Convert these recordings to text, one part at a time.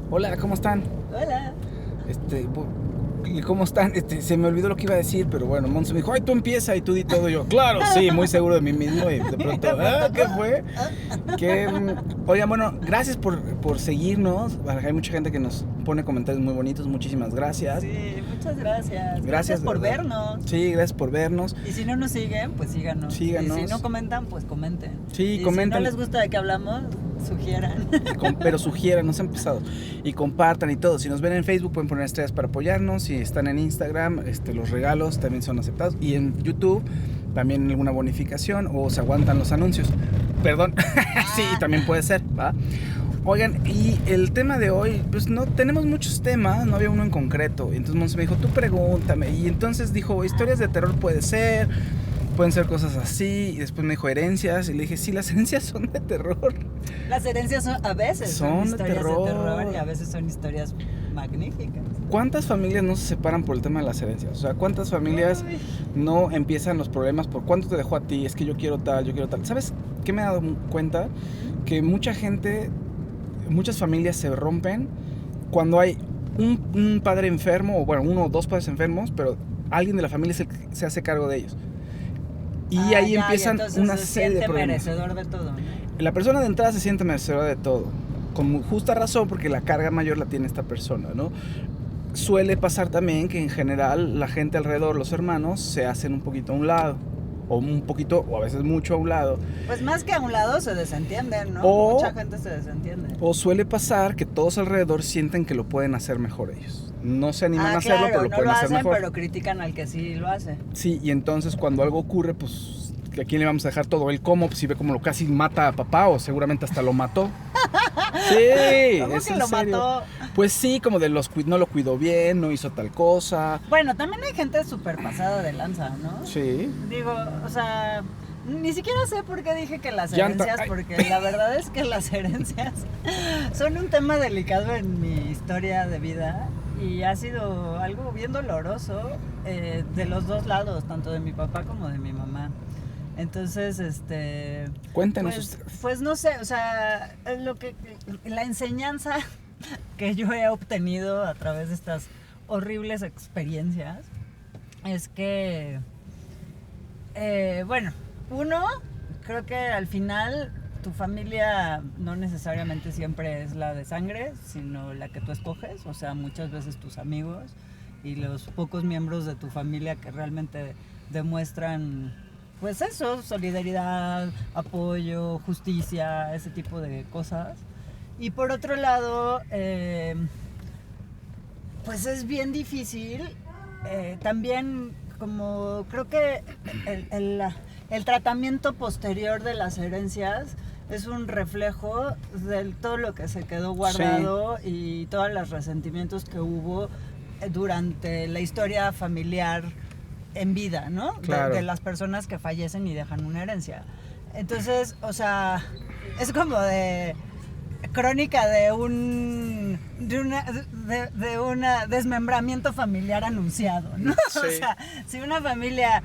Hola, ¿cómo están? Hola. Este, bu- ¿Cómo están? Se me olvidó lo que iba a decir, pero bueno, Monzo me dijo, ay, tú empieza y tú di todo. Yo, claro, sí, muy seguro de mí mismo. Y de pronto, De pronto, ¿qué fue? Oigan, bueno, gracias por seguirnos. Hay mucha gente que nos pone comentarios muy bonitos. Muchísimas gracias. Sí, muchas gracias. Gracias, Gracias de por verdad. vernos. Sí, gracias por vernos. Y si no nos siguen, pues síganos. Y si Síganos. no comentan, pues comenten. Sí, Y si no comenten. les gusta de qué hablamos, sugieran. Pero sugieran, nos han empezado. Y compartan y todo. Si nos ven en Facebook pueden poner estrellas para apoyarnos. Si están en Instagram, los regalos también son aceptados. Y en YouTube también alguna bonificación o se aguantan los anuncios. Perdón. Sí, también puede ser, ¿va? Oigan, y el tema de hoy, pues no tenemos muchos temas, no había uno en concreto. Entonces Monse me dijo, tú pregúntame. Y entonces dijo, historias de terror puede ser, pueden ser cosas así. Y después me dijo herencias. Y le dije, sí, las herencias son de terror. Las herencias a veces Son son de historias terror. de terror y a veces son historias magníficas. ¿Cuántas familias no se separan por el tema de las herencias? O sea, ¿cuántas familias Uy. no empiezan los problemas por cuánto te dejó a ti? Es que yo quiero tal, yo quiero tal. ¿Sabes qué me he dado cuenta? Que mucha gente, muchas familias se rompen cuando hay un padre enfermo, o bueno, uno o dos padres enfermos, pero alguien de la familia es el que se hace cargo de ellos. Y ahí Ya, empiezan y entonces una se serie de siente problemas. merecedor de todo, ¿no? La persona de entrada se siente merecedora de todo, con justa razón, porque la carga mayor la tiene esta persona, ¿no? Suele pasar también que en general la gente alrededor, los hermanos, se hacen un poquito a un lado, o un poquito, o a veces mucho a un lado. Pues más que a un lado se desentienden, ¿no? O- Mucha gente se desentiende. O suele pasar que todos alrededor sienten que lo pueden hacer mejor ellos. No se animan a hacerlo, Claro, pero lo no pueden lo hacer hacen, mejor. pero critican al que sí lo hace. Sí, y entonces cuando algo ocurre, pues, ¿a quién le vamos a dejar todo? ¿Él cómo? Pues si ve como lo casi mata a papá, o seguramente hasta lo mató. Sí, ¿Cómo es que en lo serio. mató? Pues sí, como de no lo cuidó bien, no hizo tal cosa. Bueno, también hay gente súper pasada de lanza, ¿no? Sí. Digo, o sea, ni siquiera sé por qué dije que las Llanta, herencias, ay. porque la verdad es que las herencias son un tema delicado en mi historia de vida y ha sido algo bien doloroso de los dos lados, tanto de mi papá como de mi mamá. Entonces, Cuéntenos pues, ustedes. pues no sé, o sea, la enseñanza que yo he obtenido a través de estas horribles experiencias es que, bueno, uno, creo que al final tu familia no necesariamente siempre es la de sangre, sino la que tú escoges, o sea, muchas veces tus amigos y los pocos miembros de tu familia que realmente demuestran, pues eso, solidaridad, apoyo, justicia, ese tipo de cosas. Y por otro lado, pues es bien difícil. También como creo que el tratamiento posterior de las herencias es un reflejo de todo lo que se quedó guardado y todos los resentimientos que hubo durante la historia familiar en vida, ¿no? Claro. De las personas que fallecen y dejan una herencia. Entonces, o sea, es como de crónica de un desmembramiento familiar anunciado, ¿no? Sí. O sea, si una familia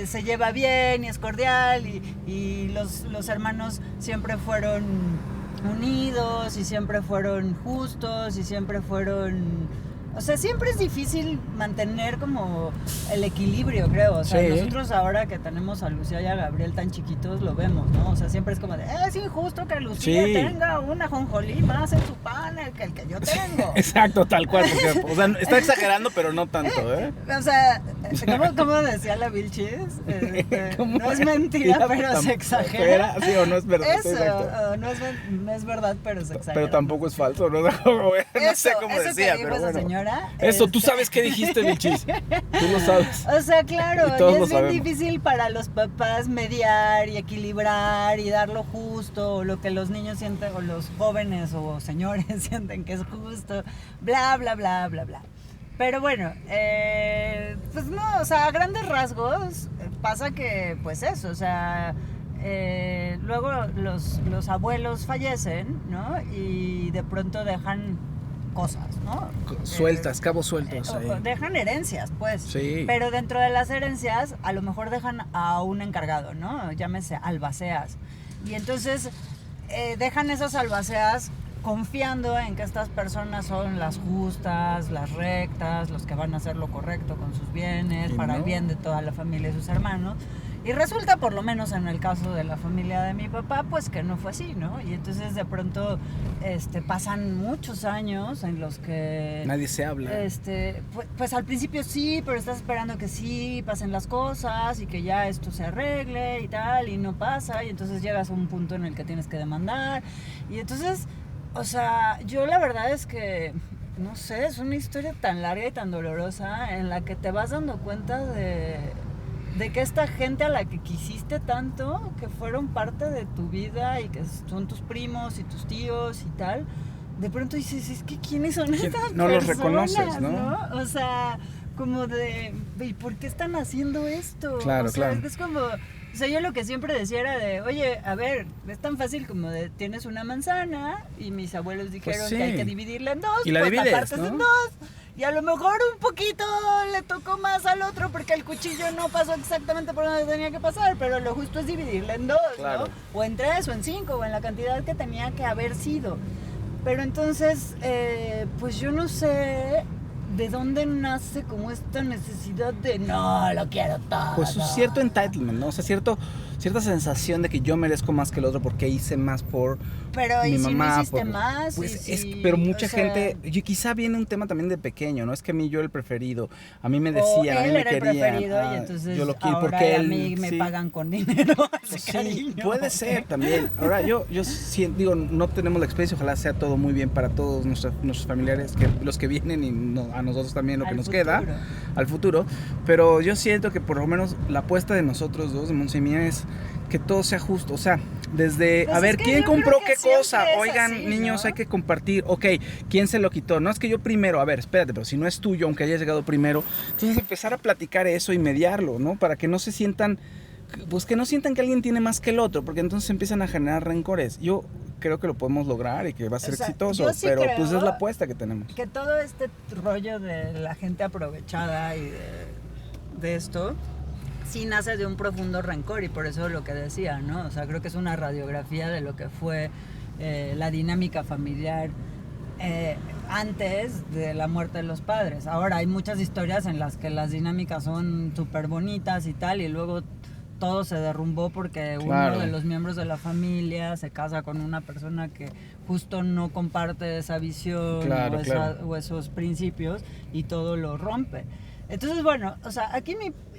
se lleva bien y es cordial y los hermanos siempre fueron unidos y siempre fueron justos y siempre fueron... O sea, siempre es difícil mantener como el equilibrio, creo. O sea, Sí. nosotros ahora que tenemos a Lucía y a Gabriel tan chiquitos, lo vemos, ¿no? O sea, siempre es como de, es injusto que Lucía Sí. tenga una ajonjolí más en su pan que el que yo tengo. Exacto, tal cual. Porque, o sea, está exagerando, pero no tanto, ¿eh? O sea, ¿cómo decía la Vilchis? ¿Cómo? No es mentira, pero se exagera. Sí, o no es verdad. Sí, Eso, exacto. no es verdad, pero se exagera. Pero tampoco es falso, ¿no? No sé cómo eso decía, que dijo pero esa bueno. señora, Eso, tú sabes qué dijiste, Vilchis. Tú lo sabes. O sea, claro, Y todos y lo es bien sabemos. difícil para los papás mediar y equilibrar y dar lo justo, o lo que los niños sienten, o los jóvenes o señores sienten que es justo, bla, bla, bla, bla, bla. Pero bueno, pues no, o sea, a grandes rasgos pasa que, pues eso, o sea, luego los abuelos fallecen, ¿no? Y de pronto dejan cosas, ¿no? Sueltas, cabos sueltos ahí. Dejan herencias, pues. Sí. Pero dentro de las herencias, a lo mejor dejan a un encargado, ¿no? Llámese albaceas. Y entonces dejan esas albaceas confiando en que estas personas son las justas, las rectas, los que van a hacer lo correcto con sus bienes, para el bien de toda la familia y sus hermanos. Y resulta, por lo menos en el caso de la familia de mi papá, pues que no fue así, ¿no? Y entonces de pronto pasan muchos años en los que... Nadie se habla. Pues al principio sí, pero estás esperando que sí pasen las cosas y que ya esto se arregle y tal, y no pasa, y entonces llegas a un punto en el que tienes que demandar. Y entonces, o sea, yo la verdad es que... No sé, es una historia tan larga y tan dolorosa en la que te vas dando cuenta de que esta gente a la que quisiste tanto, que fueron parte de tu vida y que son tus primos y tus tíos y tal, de pronto dices, es que ¿quiénes son estas personas? No los reconoces, ¿no? O sea, como de, ¿y por qué están haciendo esto? Claro, o sea, claro. es como, o sea, yo lo que siempre decía era de, oye, a ver, es tan fácil como de, tienes una manzana y mis abuelos dijeron Pues sí. que hay que dividirla en dos, Y la pues divides, la partes ¿no? en dos. Y a lo mejor un poquito le tocó más al otro porque el cuchillo no pasó exactamente por donde tenía que pasar, pero lo justo es dividirla en dos, Claro. ¿no? O en 3 o en 5 o en la cantidad que tenía que haber sido. Pero entonces, pues yo no sé de dónde nace como esta necesidad de no, lo quiero todo. Pues un cierto entitlement, ¿no? O sea, cierta sensación de que yo merezco más que el otro porque hice más por Pero mi ¿y si mamá. no hiciste más? Pues ¿Y si, pero mucha o sea, gente, yo quizá viene un tema también de pequeño, ¿no? Es que a mí yo el preferido, a mí me decían, a mí él me era el querían. preferido y entonces yo lo quiero ahora porque a él, mí me sí. pagan con dinero ese Sí, cariño. puede ser también. Ahora yo digo, no tenemos la experiencia, ojalá sea todo muy bien para todos nuestros familiares, los que vienen y a nosotros también lo que nos queda al futuro, pero yo siento que por lo menos la apuesta de nosotros dos, de Monse y mía, es que todo sea justo, o sea, desde, Pues a ver, es que ¿quién yo compró creo que qué cosa? siempre es Oigan, así, niños, ¿no? hay que compartir, ok, ¿quién se lo quitó? No es que yo primero, a ver, espérate, pero si no es tuyo, aunque hayas llegado primero, entonces empezar a platicar eso y mediarlo, ¿no? Para que no se sientan, pues que no sientan que alguien tiene más que el otro, porque entonces empiezan a generar rencores. Yo creo que lo podemos lograr y que va a ser O sea, exitoso, yo sí pero creo pues es la apuesta que tenemos. que todo este rollo de la gente aprovechada y de esto sí nace de un profundo rencor, y por eso lo que decía, ¿no? O sea, creo que es una radiografía de lo que fue la dinámica familiar antes de la muerte de los padres. Ahora hay muchas historias en las que las dinámicas son súper bonitas y tal, y luego todo se derrumbó porque Claro. uno de los miembros de la familia se casa con una persona que justo no comparte esa visión, Claro, o esos principios, y todo lo rompe. Entonces, bueno, o sea, aquí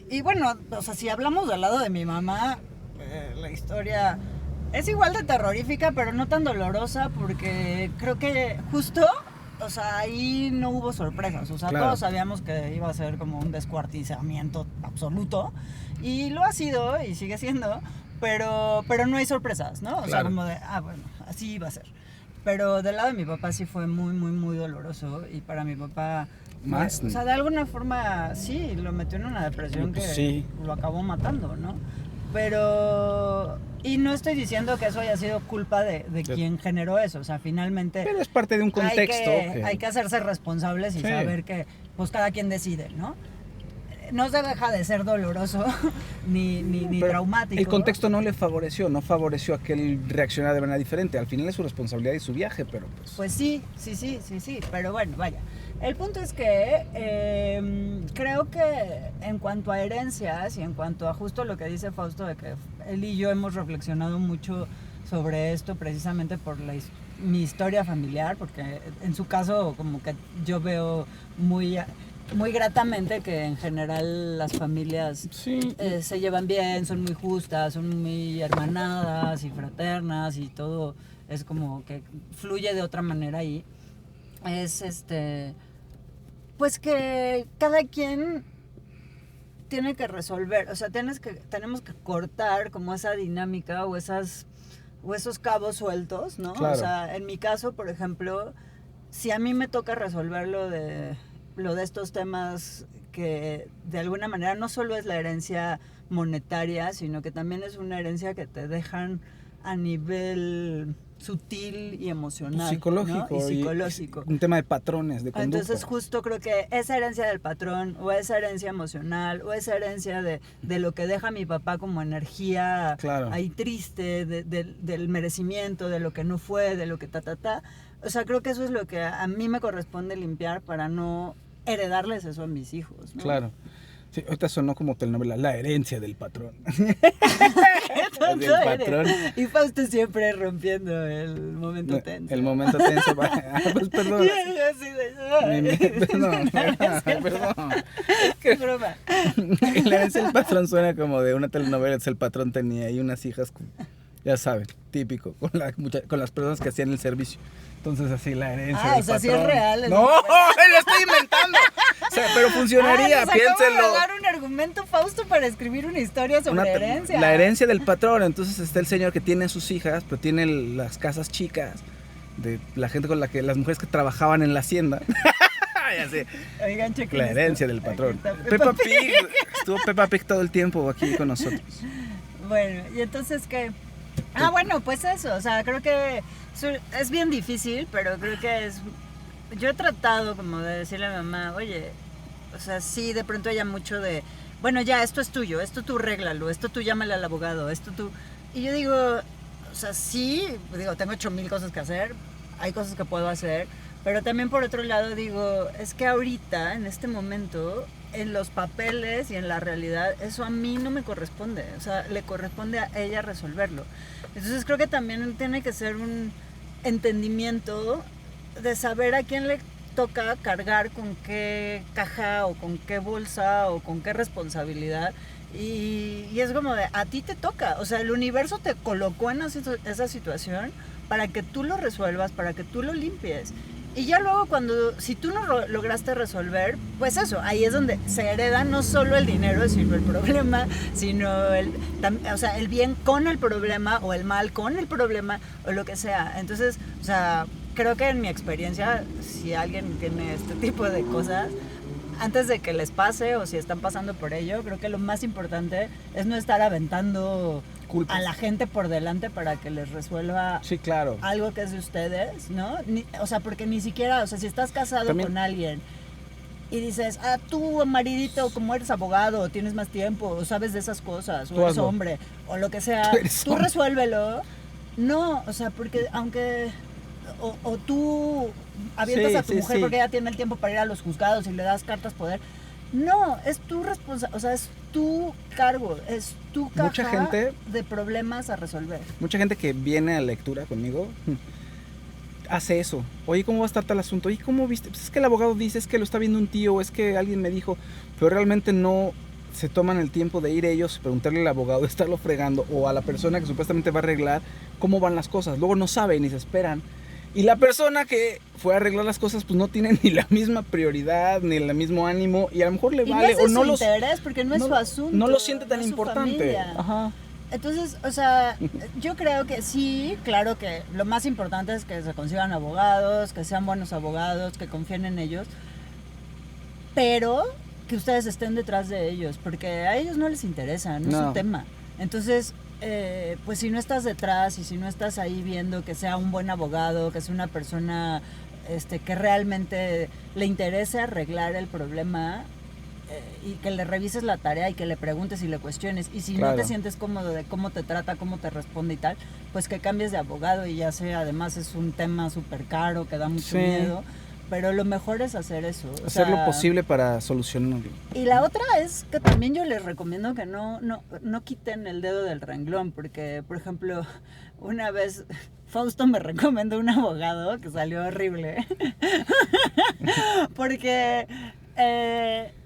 y bueno, o sea, si hablamos del lado de mi mamá, la historia es igual de terrorífica, pero no tan dolorosa, porque creo que justo, o sea, ahí no hubo sorpresas. O sea, Claro. todos sabíamos que iba a ser como un descuartizamiento absoluto, y lo ha sido y sigue siendo, pero no hay sorpresas, ¿no? O sea, Claro. como de, bueno, así iba a ser. Pero del lado de mi papá sí fue muy, muy, muy doloroso, y para mi papá... Más. O sea, de alguna forma sí, lo metió en una depresión Pues que sí. lo acabó matando, ¿no? Pero... Y no estoy diciendo que eso haya sido culpa de quien generó eso. O sea, finalmente... Pero es parte de un contexto. Hay que hacerse responsables y Sí. saber que pues cada quien decide, ¿no? No se deja de ser doloroso ni Pero traumático. el contexto no favoreció a que él reaccionara de manera diferente. Al final es su responsabilidad y su viaje, pero pues... Pues sí. Pero bueno, vaya. El punto es que creo que en cuanto a herencias y en cuanto a justo lo que dice Fausto, de que él y yo hemos reflexionado mucho sobre esto precisamente por mi historia familiar, porque en su caso como que yo veo muy gratamente que en general las familias Sí. se llevan bien, son muy justas, son muy hermanadas y fraternas, y todo es como que fluye de otra manera ahí. Es pues que cada quien tiene que resolver, o sea, tenemos que cortar como esa dinámica o esos cabos sueltos, ¿no? Claro. O sea, en mi caso, por ejemplo, si a mí me toca resolver lo de estos temas, que de alguna manera no solo es la herencia monetaria, sino que también es una herencia que te dejan a nivel sutil y emocional, Psicológico, ¿no? Y psicológico. Y un tema de patrones, de conducta. Entonces justo creo que esa herencia del patrón, o esa herencia emocional, o esa herencia de lo que deja mi papá como energía Claro. ahí triste, del merecimiento, de lo que no fue, de lo que o sea, creo que eso es lo que a mí me corresponde limpiar para no heredarles eso a mis hijos, ¿no? Claro. Sí, ahorita sonó como telenovela, la herencia del patrón. Del patrón. Y Fausto siempre rompiendo el momento tenso. El momento tenso. Pues perdón. Así de, Perdón. Perdón. qué broma. La herencia del patrón suena como de una telenovela. El patrón tenía ahí unas hijas, ya saben, típico, con las personas que hacían el servicio. Entonces así la herencia del o sea, patrón. sí es real. No, lo estoy inventando. O sea, pero funcionaría, piénsenlo. Acabo de dar un argumento, Fausto, para escribir una historia sobre herencia. La herencia del patrón. Entonces está el señor que tiene sus hijas, pero tiene las casas chicas de la gente con las mujeres que trabajaban en la hacienda. Ya sé. Oigan, chequen La herencia esto. del patrón. Aquí está Peppa Pig. Estuvo Peppa Pig todo el tiempo aquí con nosotros. Bueno, y entonces, ¿qué? Bueno, pues eso, o sea, creo que es bien difícil, pero creo que yo he tratado como de decirle a mi mamá, oye, o sea, sí, de pronto haya mucho de, bueno, ya, esto es tuyo, esto tú réglalo, esto tú llámale al abogado, esto tú... Y yo digo, o sea, sí, tengo 8,000 cosas que hacer, hay cosas que puedo hacer, pero también por otro lado digo, es que ahorita, en este momento, en los papeles y en la realidad, eso a mí no me corresponde, o sea, le corresponde a ella resolverlo. Entonces creo que también tiene que ser un entendimiento de saber a quién le toca cargar con qué caja o con qué bolsa o con qué responsabilidad. Y es como de, a ti te toca, o sea, el universo te colocó en esa situación para que tú lo resuelvas, para que tú lo limpies. Y ya luego si tú no lograste resolver, pues eso, ahí es donde se hereda no solo el dinero, sino el problema, sino el bien con el problema o el mal con el problema o lo que sea. Entonces, o sea, creo que en mi experiencia, si alguien tiene este tipo de cosas, antes de que les pase o si están pasando por ello, creo que lo más importante es no estar aventando culpas a la gente por delante para que les resuelva algo que es de ustedes, ¿no? O sea, porque ni siquiera, o sea, si estás casado con alguien y dices, tú, maridito, como eres abogado, o tienes más tiempo, o sabes de esas cosas, o eres hombre, o lo que sea, tú resuélvelo. No, o sea, porque aunque... O tú avientas a tu mujer porque ella tiene el tiempo para ir a los juzgados y le das cartas poder. No, es tu responsabilidad, o sea, es tu cargo, es tu caja de problemas a resolver. Mucha gente que viene a lectura conmigo hace eso. Oye, ¿cómo va a estar tal asunto? Oye, ¿cómo viste? Pues es que el abogado dice, es que lo está viendo un tío, es que alguien me dijo, pero realmente no se toman el tiempo de ir ellos, preguntarle al abogado, estarlo fregando, o a la persona que supuestamente va a arreglar cómo van las cosas. Luego no saben ni se esperan. Y la persona que fue a arreglar las cosas, pues no tiene ni la misma prioridad, ni el mismo ánimo, y a lo mejor le vale, no es su interés, porque no es su asunto. No lo siente tan importante. Ajá. Entonces, o sea, yo creo que sí, claro que lo más importante es que se consigan abogados, que sean buenos abogados, que confíen en ellos, pero que ustedes estén detrás de ellos, porque a ellos no les interesa, no es su tema. Entonces, pues si no estás detrás y si no estás ahí viendo que sea un buen abogado, que sea una persona que realmente le interese arreglar el problema, y que le revises la tarea y que le preguntes y le cuestiones, y si no te sientes cómodo de cómo te trata, cómo te responde y tal, pues que cambies de abogado, y ya sea, además es un tema súper caro que da mucho miedo, pero lo mejor es hacer eso. Hacer lo posible para solucionarlo. Y la otra es que también yo les recomiendo que no quiten el dedo del renglón, porque, por ejemplo, una vez Fausto me recomendó un abogado que salió horrible, porque...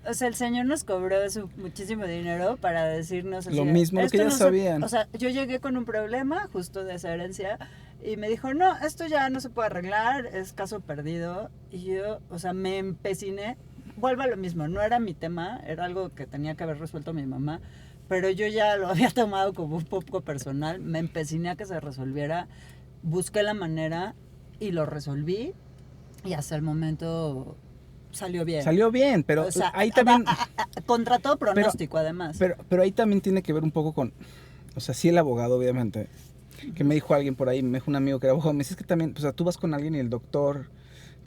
o sea, el señor nos cobró muchísimo dinero para decirnos... Lo mismo que ya sabían. O sea, yo llegué con un problema justo de esa herencia y me dijo, no, esto ya no se puede arreglar, es caso perdido. Y yo, o sea, me empeciné, vuelvo a lo mismo, no era mi tema, era algo que tenía que haber resuelto mi mamá, pero yo ya lo había tomado como un poco personal, me empeciné a que se resolviera, busqué la manera y lo resolví, y hasta el momento... Salió bien, pero o sea, ahí también... contra todo pronóstico, además. Pero ahí también tiene que ver un poco con... O sea, sí el abogado, obviamente. Que me dijo alguien por ahí, me dijo un amigo que era abogado, me dice, es que también, o sea, tú vas con alguien y el doctor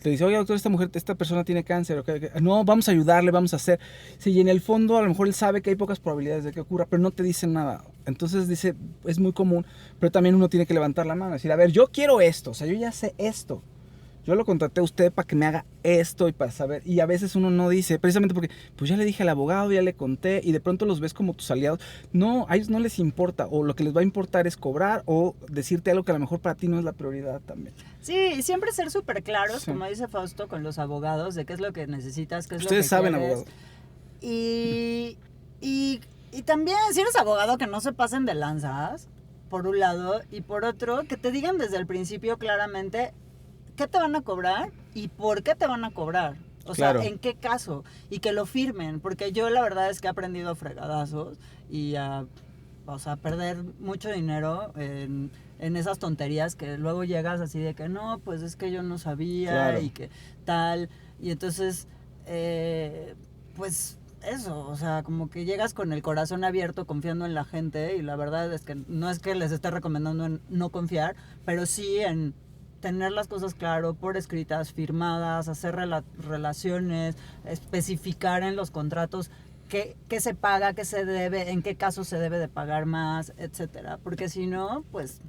te dice, oye, doctor, esta persona tiene cáncer. No, vamos a ayudarle, vamos a hacer... Sí, y en el fondo a lo mejor él sabe que hay pocas probabilidades de que ocurra, pero no te dice nada. Entonces dice, es muy común, pero también uno tiene que levantar la mano y decir, a ver, yo quiero esto, o sea, yo ya sé esto. yo lo contraté a usted para que me haga esto y para saber. Y a veces uno no dice, precisamente porque, pues ya le dije al abogado, ya le conté, y de pronto los ves como tus aliados. No, a ellos no les importa, o lo que les va a importar es cobrar o decirte algo que a lo mejor para ti no es la prioridad también. Sí, siempre ser súper claros, Sí. como dice Fausto, con los abogados, de qué es lo que necesitas, qué es Ustedes lo que saben, quieres. abogado. Y también, si eres abogado, que no se pasen de lanzas, por un lado, y por otro, que te digan desde el principio claramente qué te van a cobrar y por qué te van a cobrar. O Claro. sea, en qué caso. Y que lo firmen, porque yo la verdad es que he aprendido a fregadazos y a, o sea, perder mucho dinero en esas tonterías que luego llegas así de que no, pues es que yo no sabía Claro. y que tal. Y entonces, pues eso, o sea, como que llegas con el corazón abierto confiando en la gente y la verdad es que no es que les esté recomendando en no confiar, pero sí en tener las cosas claro, por escritas, firmadas, hacer relaciones, especificar en los contratos qué se paga, qué se debe, en qué caso se debe de pagar más, etcétera, porque si no, pues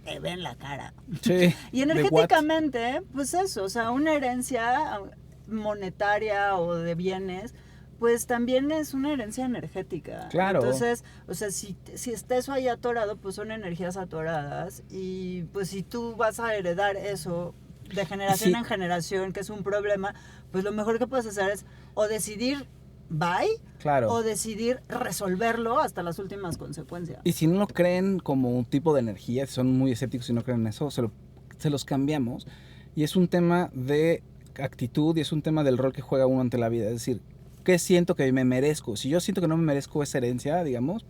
te ven la cara. Sí. Y energéticamente, pues eso, o sea, una herencia monetaria o de bienes, pues también es una herencia energética. Claro. Entonces, o sea, si está eso ahí atorado, pues son energías atoradas. Y pues si tú vas a heredar eso de generación Sí. en generación, que es un problema, pues lo mejor que puedes hacer es o decidir bye, Claro. o decidir resolverlo hasta las últimas consecuencias. Y si no lo creen como un tipo de energía, si son muy escépticos y no creen en eso, se los cambiamos. Y es un tema de actitud y es un tema del rol que juega uno ante la vida. Es decir, ¿qué siento que me merezco? Si yo siento que no me merezco esa herencia, digamos,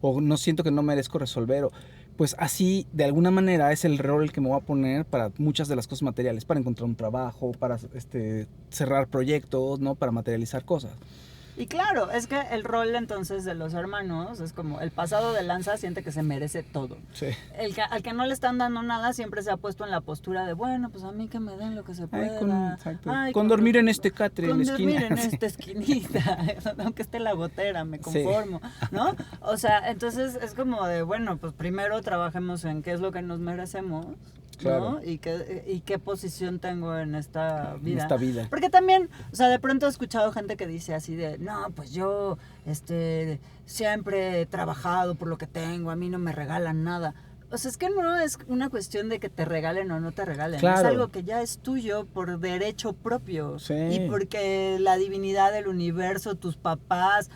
o no siento que no merezco resolver, pues así, de alguna manera, es el rol el que me voy a poner para muchas de las cosas materiales, para encontrar un trabajo, para cerrar proyectos, ¿no? Para materializar cosas. Y claro, es que el rol entonces de los hermanos es como el pasado de lanza siente que se merece todo. Sí. Al que no le están dando nada siempre se ha puesto en la postura de, bueno, pues a mí que me den lo que se pueda. Con dormir en este catre en la esquina. Con dormir en esta esquinita, aunque esté la gotera, me conformo, sí. ¿No? O sea, entonces es como de, bueno, pues primero trabajemos en qué es lo que nos merecemos. Claro. ¿No? Y qué posición tengo en esta vida. En esta vida. Porque también, o sea, de pronto he escuchado gente que dice así de, no, pues yo siempre he trabajado por lo que tengo, a mí no me regalan nada. O sea, es que no es una cuestión de que te regalen o no te regalen. Claro. Es algo que ya es tuyo por derecho propio. Sí. Y porque la divinidad del universo, tus papás,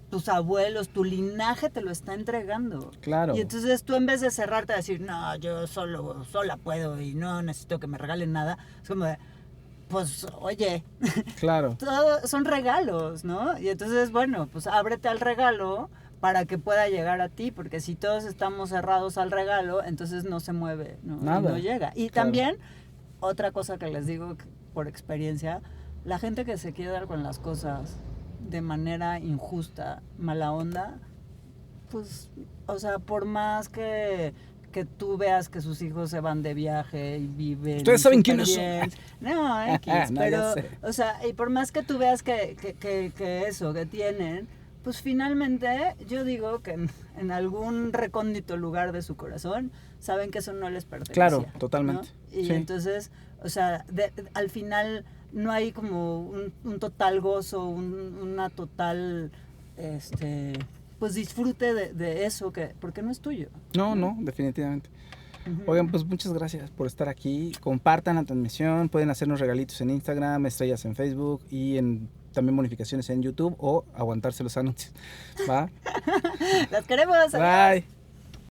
tus abuelos, tu linaje te lo está entregando. Claro. Y entonces tú en vez de cerrarte a decir, no, yo sola puedo y no necesito que me regalen nada, es como de, pues, oye, claro. Todo son regalos, ¿no? Y entonces, bueno, pues ábrete al regalo para que pueda llegar a ti, porque si todos estamos cerrados al regalo, entonces no se mueve, ¿no? Nada. No llega. Y claro. También, otra cosa que les digo por experiencia, la gente que se queda con las cosas de manera injusta, mala onda, pues, o sea, por más que tú veas que sus hijos se van de viaje y viven. Ustedes saben quiénes son. No, X, no, pero, o sea, y por más que tú veas que eso, que tienen, pues finalmente yo digo que en algún recóndito lugar de su corazón saben que eso no les pertenece. Claro, totalmente. ¿No? Y sí. Entonces, o sea, al final no hay como un total gozo, una total, pues disfrute de eso, porque no es tuyo. No, definitivamente. Oigan, pues muchas gracias por estar aquí. Compartan la transmisión, pueden hacernos regalitos en Instagram, estrellas en Facebook y también bonificaciones en YouTube o aguantarse los anuncios. ¿Va? Las queremos. Bye.